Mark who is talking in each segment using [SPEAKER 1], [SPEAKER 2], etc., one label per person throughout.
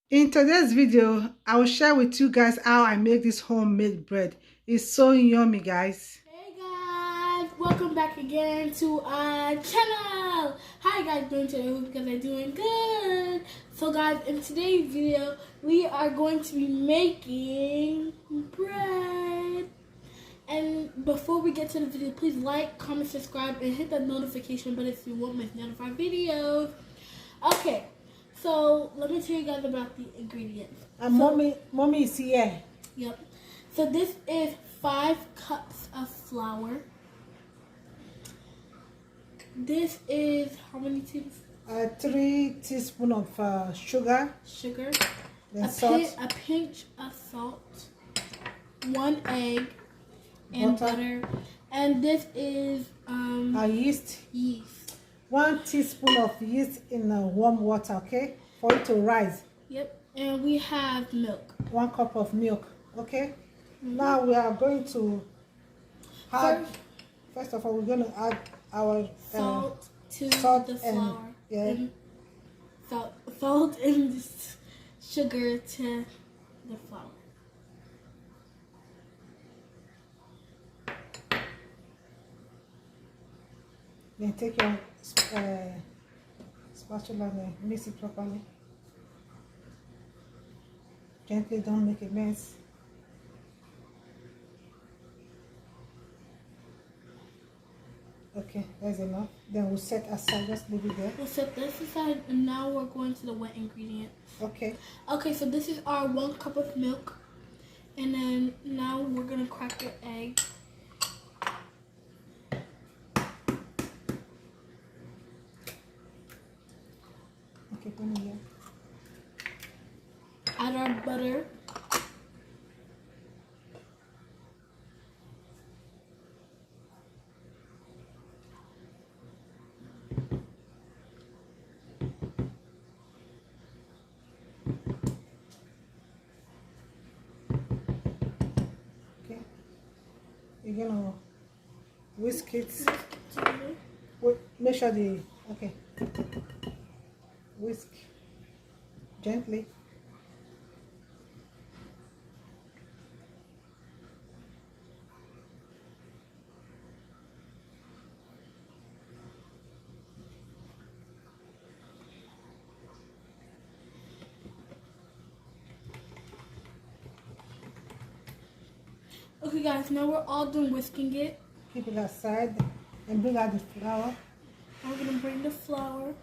[SPEAKER 1] In today's video, I will share with you guys how I make this homemade bread. It's so yummy, guys.
[SPEAKER 2] Hey guys, welcome back again to our channel. How you guys doing today? Hope you guys are doing good. So guys, in today's video, we are going to be making bread. And before we get to the video, please like, comment, subscribe, and hit that notification button so you won't miss none of our videos. Okay, so let me tell you guys about the ingredients.
[SPEAKER 1] And
[SPEAKER 2] So,
[SPEAKER 1] mommy is here.
[SPEAKER 2] Yep. So this is 5 cups of flour. This is how many teaspoons?
[SPEAKER 1] 3 teaspoons of sugar.
[SPEAKER 2] Sugar.
[SPEAKER 1] Then salt.
[SPEAKER 2] A pinch of salt. 1 egg. And butter. And this is
[SPEAKER 1] Yeast.
[SPEAKER 2] yeast.
[SPEAKER 1] 1 teaspoon of yeast in warm water, okay? For it to rise.
[SPEAKER 2] Yep. And we have milk.
[SPEAKER 1] 1 cup of milk, okay? Now we are going to add, first of all, we're going to add our
[SPEAKER 2] salt to
[SPEAKER 1] salt
[SPEAKER 2] the flour.
[SPEAKER 1] And
[SPEAKER 2] Salt and sugar to the flour.
[SPEAKER 1] Then take your spatula and mix it properly. Gently, don't make a mess. Okay, that's enough. Then we'll set aside, just leave it there.
[SPEAKER 2] We'll set this aside, and now we're going to the wet ingredients.
[SPEAKER 1] Okay.
[SPEAKER 2] Okay, so this is our 1 cup of milk. And then now we're going to crack the egg.
[SPEAKER 1] Okay, put it here.
[SPEAKER 2] Add our butter.
[SPEAKER 1] Okay. You're gonna whisk it.
[SPEAKER 2] Together.
[SPEAKER 1] Wait, make sure okay. Whisk gently.
[SPEAKER 2] Okay guys, now we're all done whisking it.
[SPEAKER 1] Keep it aside and bring out the flour.
[SPEAKER 2] Now we're gonna bring the flour.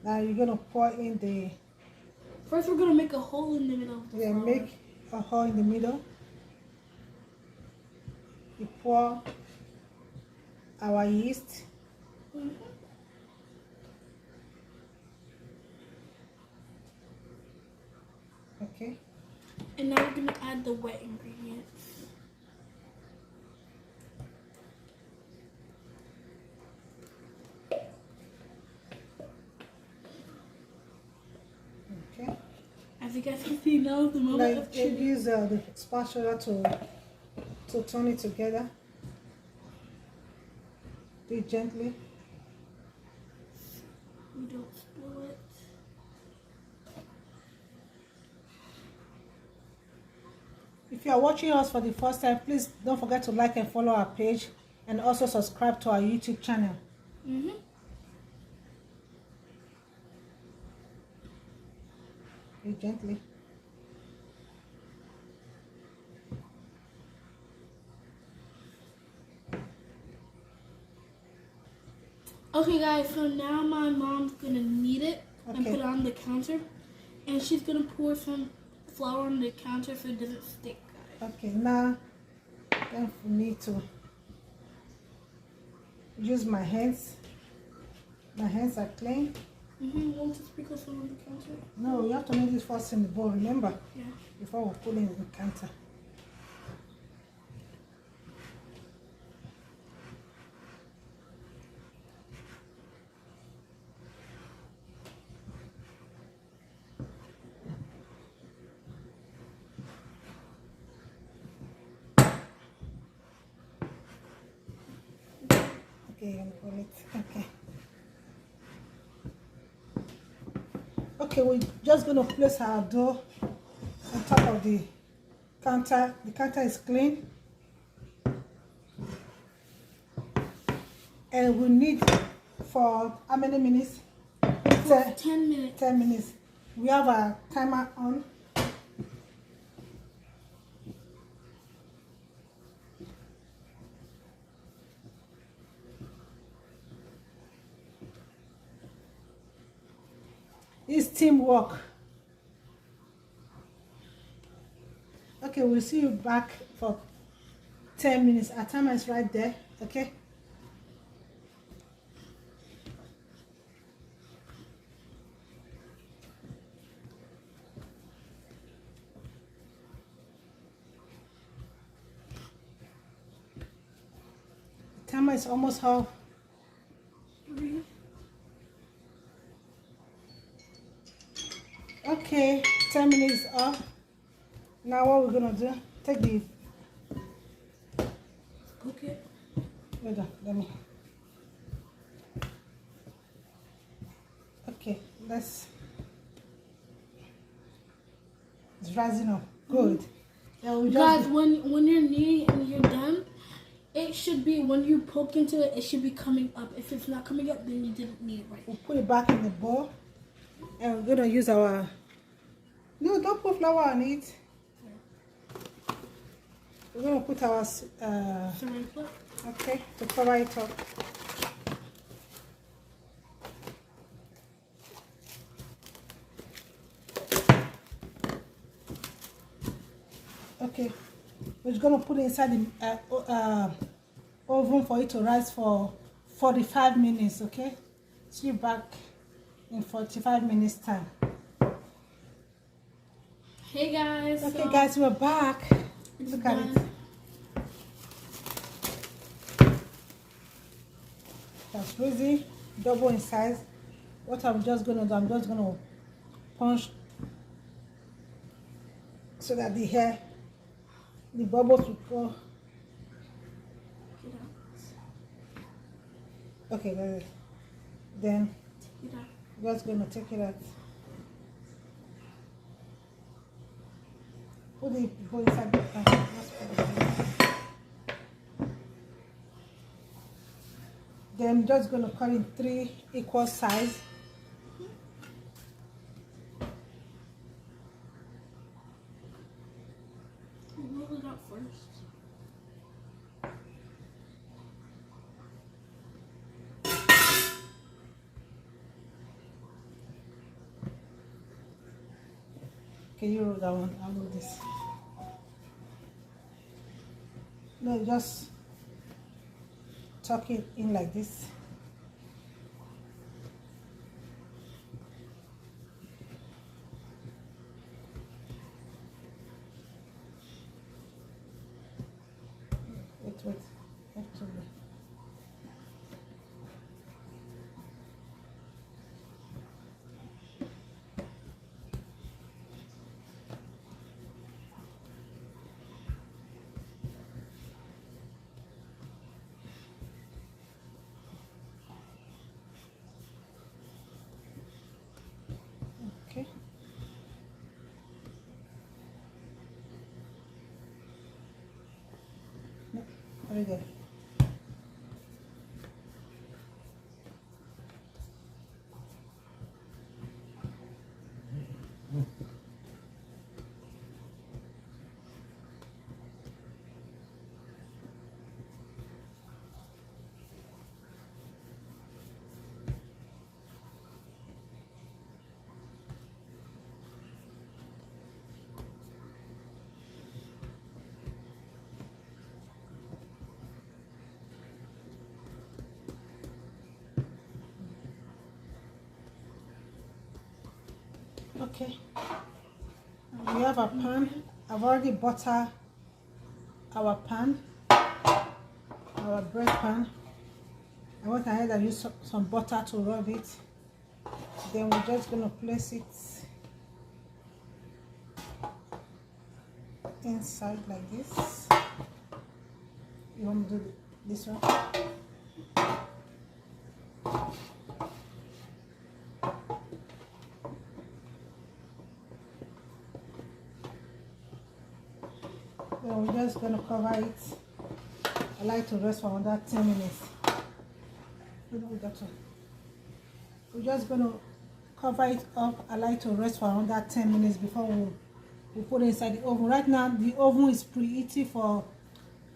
[SPEAKER 1] Now you're gonna pour in the
[SPEAKER 2] First we're gonna make a hole in the middle of the flour.
[SPEAKER 1] make a hole in the middle. You pour our yeast. Okay.
[SPEAKER 2] And now we're gonna add the wet ingredients.
[SPEAKER 1] Okay.
[SPEAKER 2] As you guys can see now, the moment of truth.
[SPEAKER 1] Use the spatula to turn it together. Do it gently.
[SPEAKER 2] We don't spill it.
[SPEAKER 1] If you are watching us for the first time, please don't forget to like and follow our page and also subscribe to our YouTube channel. Do it gently.
[SPEAKER 2] Okay guys, so now my mom's gonna knead it and
[SPEAKER 1] Okay.
[SPEAKER 2] put it on the counter. And she's gonna pour some flour on the counter so it doesn't stick, guys.
[SPEAKER 1] Okay, now time for me to use my hands. My hands are clean.
[SPEAKER 2] Want to sprinkle some on the counter?
[SPEAKER 1] No, you have to make this first in the bowl, remember?
[SPEAKER 2] Yeah.
[SPEAKER 1] Before we put it in the counter. Okay, I'm gonna put it. Okay. Okay, we're just going to place our dough on top of the counter. The counter is clean. And we need for how many minutes?
[SPEAKER 2] 10 minutes.
[SPEAKER 1] 10 minutes. We have a timer on. It's teamwork. Okay, we'll see you back for 10 minutes. Our timer is right there. Okay. Timer is almost off. Okay, 10 minutes up. Now what we're gonna do? Take the.
[SPEAKER 2] Okay.
[SPEAKER 1] Wait on, let me. Okay, let's. It's rising up. Good. Yeah, we
[SPEAKER 2] Guys,
[SPEAKER 1] just.
[SPEAKER 2] when you're kneading and you're done, it should be, when you poke into it, it should be coming up. If it's not coming up, then you didn't knead it right.
[SPEAKER 1] We'll put it back in the bowl, and we're gonna use our. No, don't put flour on it. We're gonna put our. Okay, to cover it up. Okay, we're just gonna put it inside the oven for it to rise for 45 minutes. Okay, see you back in 45 minutes time.
[SPEAKER 2] Hey guys.
[SPEAKER 1] Okay,
[SPEAKER 2] so
[SPEAKER 1] guys, we're back.
[SPEAKER 2] it's
[SPEAKER 1] Look at
[SPEAKER 2] done.
[SPEAKER 1] it. That's rosy, double in size. What I'm just gonna do, I'm just gonna punch so that the hair, the bubbles will go.
[SPEAKER 2] Get out.
[SPEAKER 1] Okay, then
[SPEAKER 2] Get out.
[SPEAKER 1] I'm just gonna take it out. Put the bowl inside the pan. Just put it in. Then I'm just gonna cut in 3 equal size.
[SPEAKER 2] Roll it out first.
[SPEAKER 1] Can you roll that one? I'll roll this. No, just tuck it in like this. Wait. Actually. Okay. No, very good. Okay, we have a pan. I've already buttered our pan, our bread pan. I went ahead and used some butter to rub it. Then we're just gonna place it inside like this. You want to do this one? So we're just gonna cover it. I like to rest for another 10 minutes. We're just gonna cover it up. I like to rest for another 10 minutes before we put it inside the oven. Right now the oven is preheating for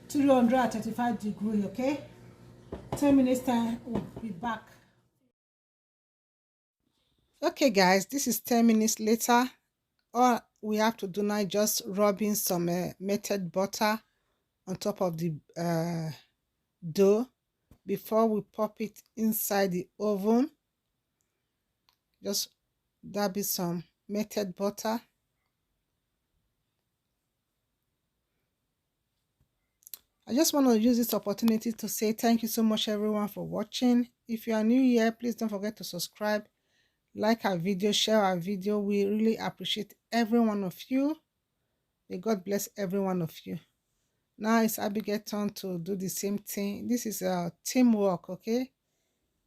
[SPEAKER 1] 335 degrees. Okay, 10 minutes time we'll be back. Okay guys, this is 10 minutes later. All we have to do now is just rub in some melted butter on top of the dough before we pop it inside the oven. Just dab in some melted butter. I just want to use this opportunity to say thank you so much everyone for watching. If you are new here, please don't forget to subscribe, like our video, share our video. We really appreciate every one of you. May God bless every one of you. Now it's Abigail's turn to do the same thing. This is a teamwork, okay?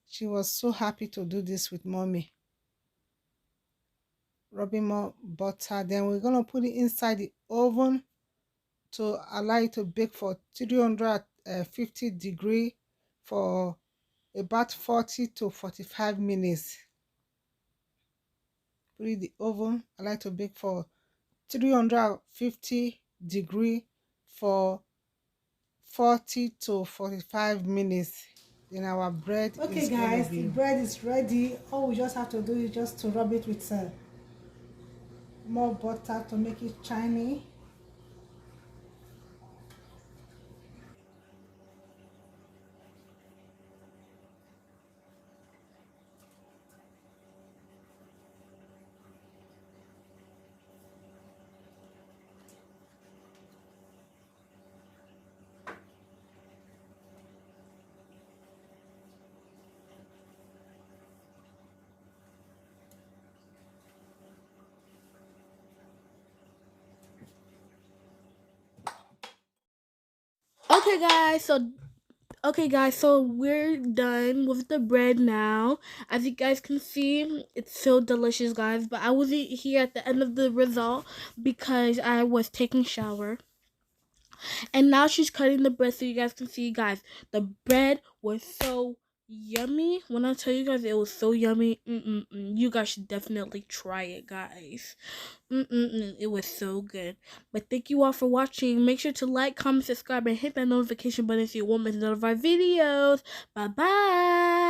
[SPEAKER 1] She was so happy to do this with mommy. Rubbing more butter. Then we're going to put it inside the oven to allow it to bake for 350 degrees for about 40 to 45 minutes. Put it in the oven. I like to bake for 350 degrees for 40 to 45 minutes. Then our bread is guys, the bread is ready. All we just have to do is just to rub it with more butter to make it shiny.
[SPEAKER 2] Okay guys, so we're done with the bread now. As you guys can see, it's so delicious guys, but I wasn't here at the end of the result because I was taking a shower. And now she's cutting the bread so you guys can see guys. The bread was so yummy. When I tell you guys it was so yummy, you guys should definitely try it guys. It was so good. But thank you all for watching. Make sure to like, comment, subscribe, and hit that notification button so you won't miss none of our videos. Bye bye.